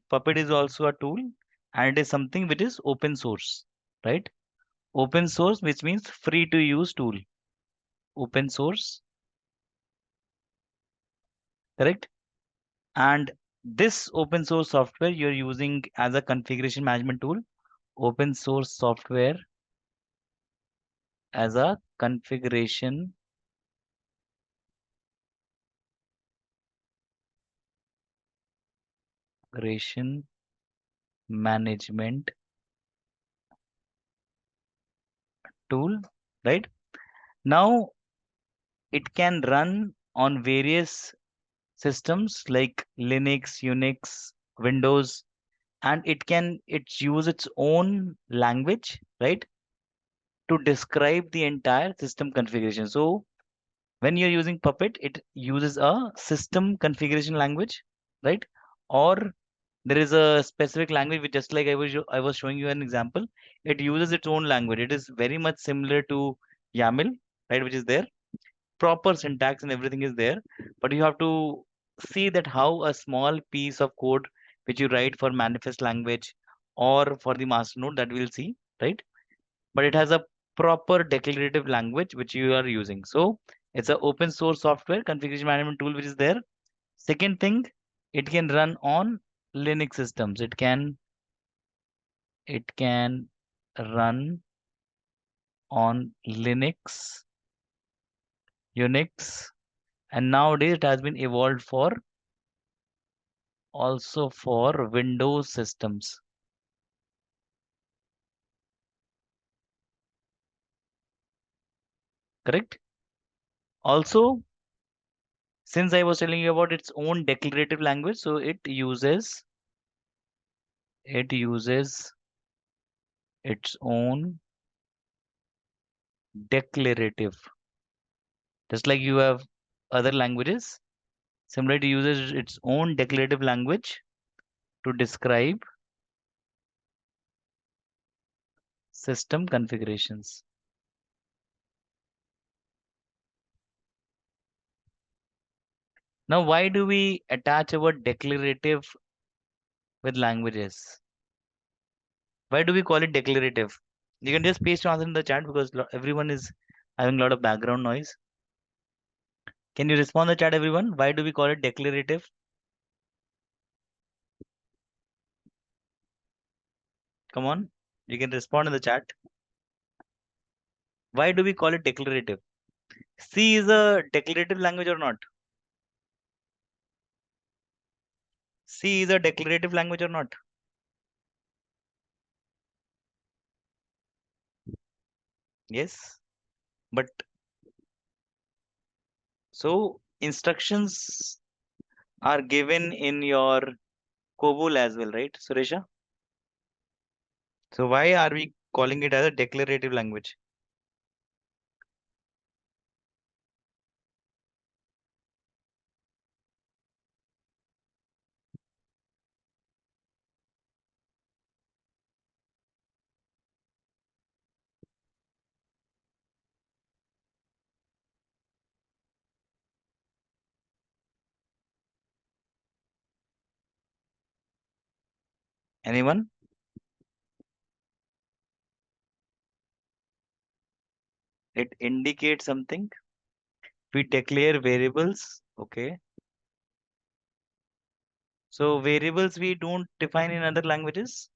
Puppet is also a tool, and it is something which is open source, right? Open source, which means free to use tool. Open source, correct? And this open source software you're using as a configuration management tool. Open source software as a configuration management tool, right? Now it can run on various systems like Linux, Unix, Windows, and it use its own language, right, to describe the entire system configuration. So when you're using Puppet, it uses a system configuration language, right? Or there is a specific language which, just like I was showing you an example, it uses its own language. It is very much similar to YAML, right, which is there. Proper syntax and everything is there, but you have to see that how a small piece of code which you write for manifest language or for the master node, that we'll see, right? But it has a proper declarative language which you are using. So it's an open source software configuration management tool which is there. Second thing, it can run on Linux systems. It can run on Linux, Unix, and nowadays it has been evolved for also for Windows systems. Correct? Also, since I was telling you about its own declarative language, so it uses its own declarative. Just like you have other languages, similarly it uses its own declarative language to describe system configurations. Now, why do we attach our declarative with languages? Why do we call it declarative? You can just paste your answer in the chat because everyone is having a lot of background noise. Can you respond in the chat, everyone? Why do we call it declarative? Come on, you can respond in the chat. Why do we call it declarative? C is a declarative language or not? C is a declarative language or not? Yes. But so instructions are given in your COBOL as well, right, Suresha? So why are we calling it as a declarative language? Anyone? It indicates something. We declare variables. Okay. So variables we don't define in other languages.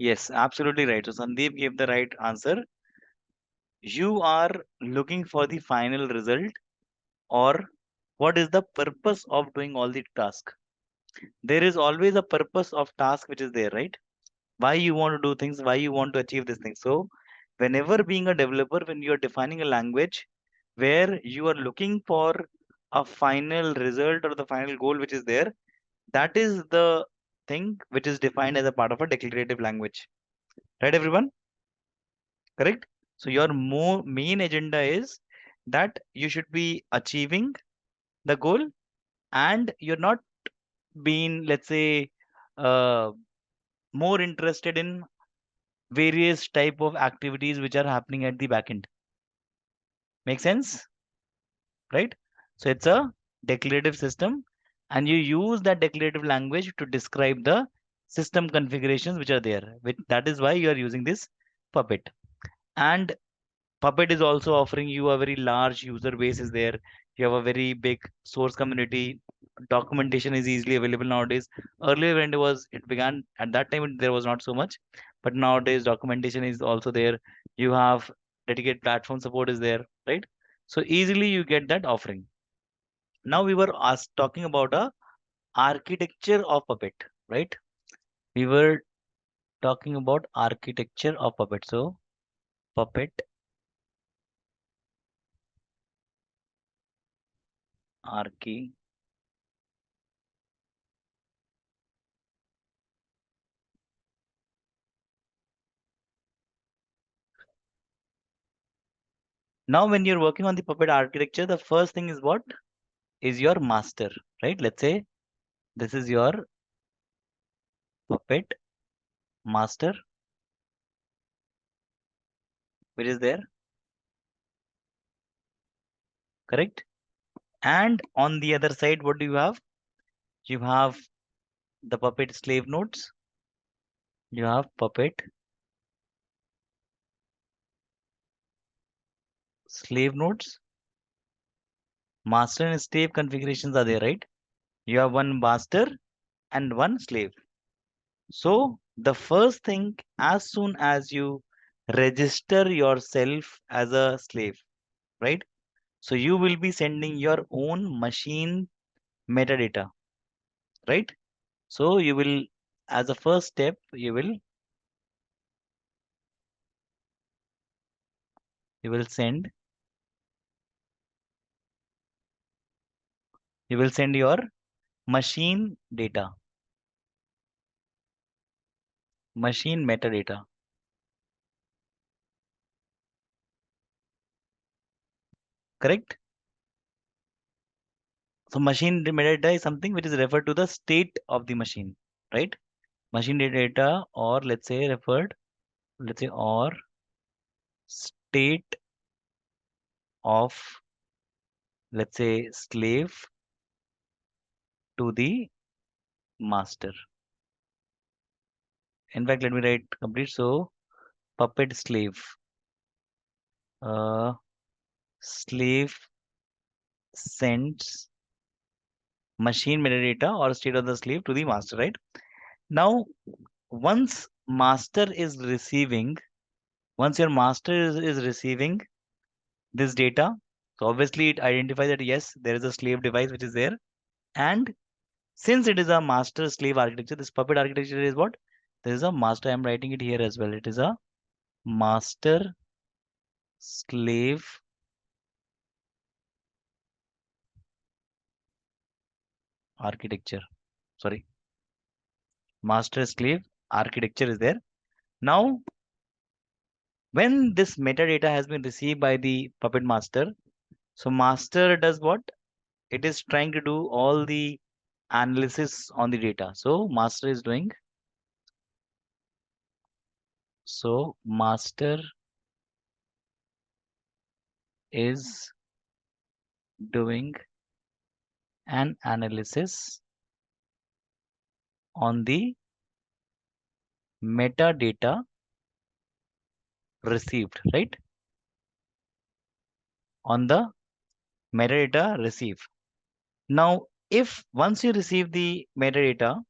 Yes, absolutely right. So Sandeep gave the right answer. You are looking for the final result, or what is the purpose of doing all the task? There is always a purpose of task which is there, right? Why you want to do things, why you want to achieve this thing. So whenever being a developer, when you are defining a language where you are looking for a final result or the final goal which is there, that is the thing which is defined as a part of a declarative language. Right, everyone? Correct? So your more main agenda is that you should be achieving the goal, and you're not being, let's say, uh, more interested in various type of activities which are happening at the backend. Make sense? Right? So it's a declarative system, and you use that declarative language to describe the system configurations which are there. Which, that is why you are using this Puppet. And Puppet is also offering you a very large user base is there. You have a very big source community. Documentation is easily available nowadays. Earlier when it began at that time there was not so much, but nowadays documentation is also there. You have dedicated platform support is there, right? So easily you get that offering. Now we were asked talking about a architecture of Puppet, right? We were talking about architecture of Puppet. So Puppet archi. Now, when you're working on the Puppet architecture, the first thing is what? Is your master, right? Let's say this is your Puppet master, which is there, correct? And on the other side, what do you have? You have the Puppet slave nodes. You have Puppet slave nodes. Master and slave configurations are there, right? You have one master and one slave. So the first thing, as soon as you register yourself as a slave, right? So you will be sending your own machine metadata, right? So you will, as a first step, you will send your machine data, machine metadata, correct? So machine metadata is something which is referred to the state of the machine, right? Machine data, or let's say, or state of, let's say, slave to the master. In fact, let me write complete. So puppet slave, uh, slave sends machine metadata or state of the slave to the master, right? Now, once master is receiving, once your master is receiving this data, so obviously it identifies that yes, there is a slave device which is there. And since it is a master slave architecture, this puppet architecture is what? There is a master. I'm writing it here as well. It is a master slave architecture. Sorry, master slave architecture is there. Now, when this metadata has been received by the puppet master, so master does what? It is trying to do all the analysis on the data. So master is doing, so master is doing an analysis on the metadata received, right? On the metadata received. Now, if once you receive the metadata,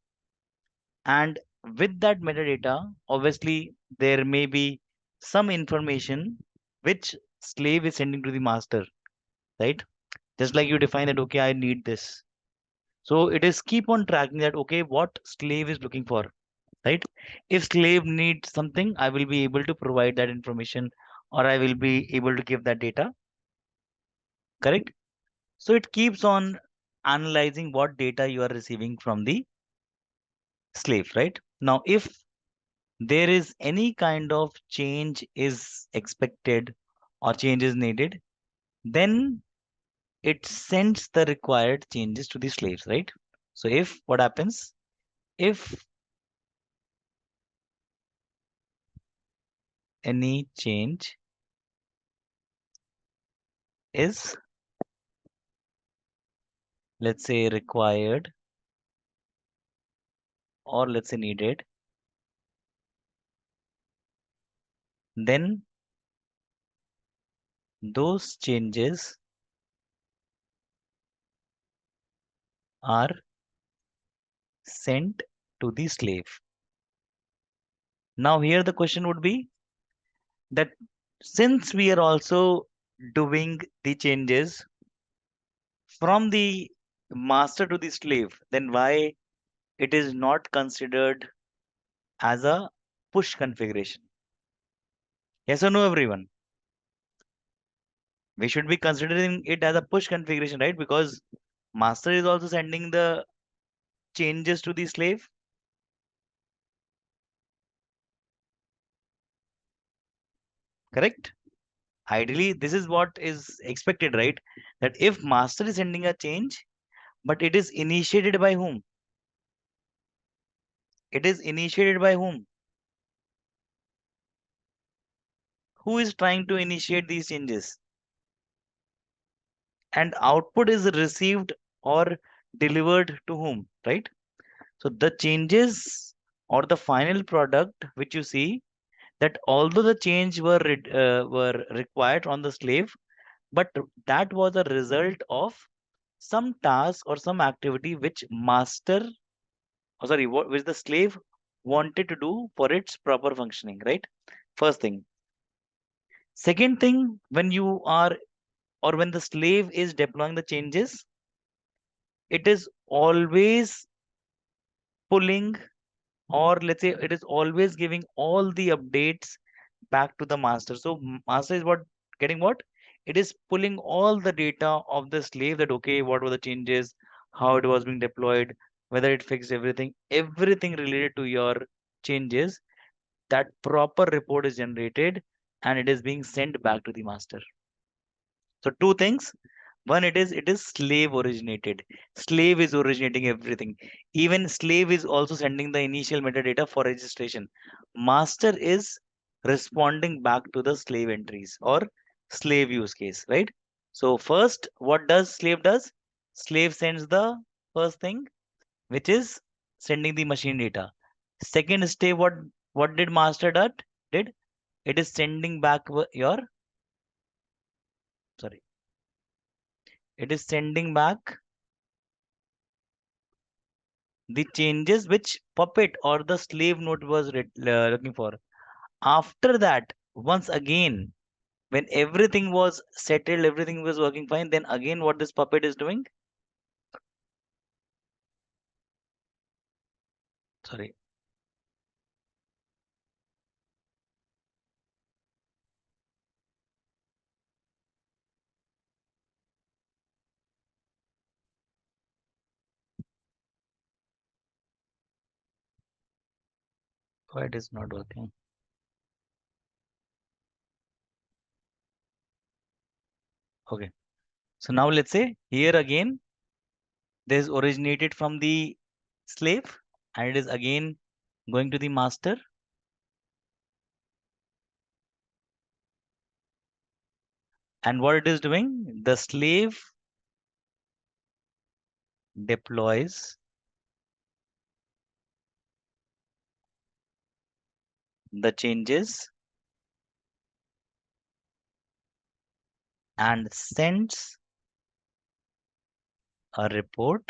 and with that metadata, obviously there may be some information which slave is sending to the master, right? Just like you define that, okay, I need this. So it is keep on tracking that, okay, what slave is looking for, right? If slave needs something, I will be able to provide that information, or I will be able to give that data, correct? So it keeps on analyzing what data you are receiving from the slave, right? Now, if there is any kind of change is expected or change is needed, then it sends the required changes to the slaves, right? So if what happens, if any change is, let's say, required or let's say needed, then those changes are sent to the slave. Now here the question would be that since we are also doing the changes from the master to the slave, then why it is not considered as a push configuration? Yes or no, everyone? We should be considering it as a push configuration, right? Because master is also sending the changes to the slave, correct? Ideally, this is what is expected, right? That if master is sending a change, but it is initiated by whom? It is initiated by whom? Who is trying to initiate these changes? And output is received or delivered to whom, right? So the changes or the final product which you see, that although the change were required on the slave, but that was a result of some task or some activity which master, oh sorry, which the slave wanted to do for its proper functioning, right? First thing. Second thing, when you are or when the slave is deploying the changes, it is always pulling, or let's say it is always giving all the updates back to the master. So master is what getting what? It is pulling all the data of the slave, that okay, what were the changes, how it was being deployed, whether it fixed everything, everything related to your changes. That proper report is generated and it is being sent back to the master. So two things. One, it is slave originated. Slave is originating everything. Even slave is also sending the initial metadata for registration. Master is responding back to the slave entries or slave use case, right? So first, what does slave does? Slave sends the first thing, which is sending the machine data. Second step, what did master did? It is sending back your, sorry, it is sending back the changes which puppet or the slave node was looking for. After that, once again, when everything was settled, everything was working fine, then again what this puppet is doing? Sorry, why it is not working? Okay. So now let's say here again, this originated from the slave and it is again going to the master. And what it is doing? The slave deploys the changes and sends a report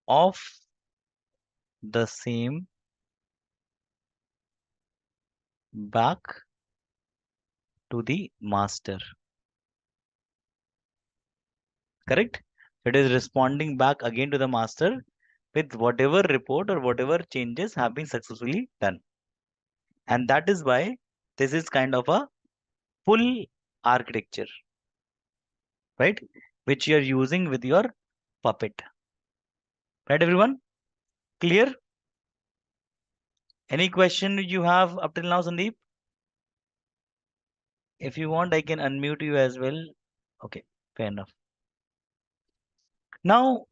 of the same back to the master. Correct? It is responding back again to the master with whatever report or whatever changes have been successfully done. And that is why this is kind of a full architecture, right? Which you are using with your puppet. Right, everyone? Clear? Any question you have up till now, Sandeep? If you want, I can unmute you as well. Okay, fair enough. Now,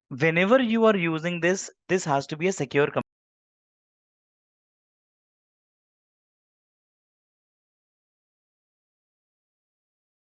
whenever you are using this, this has to be a secure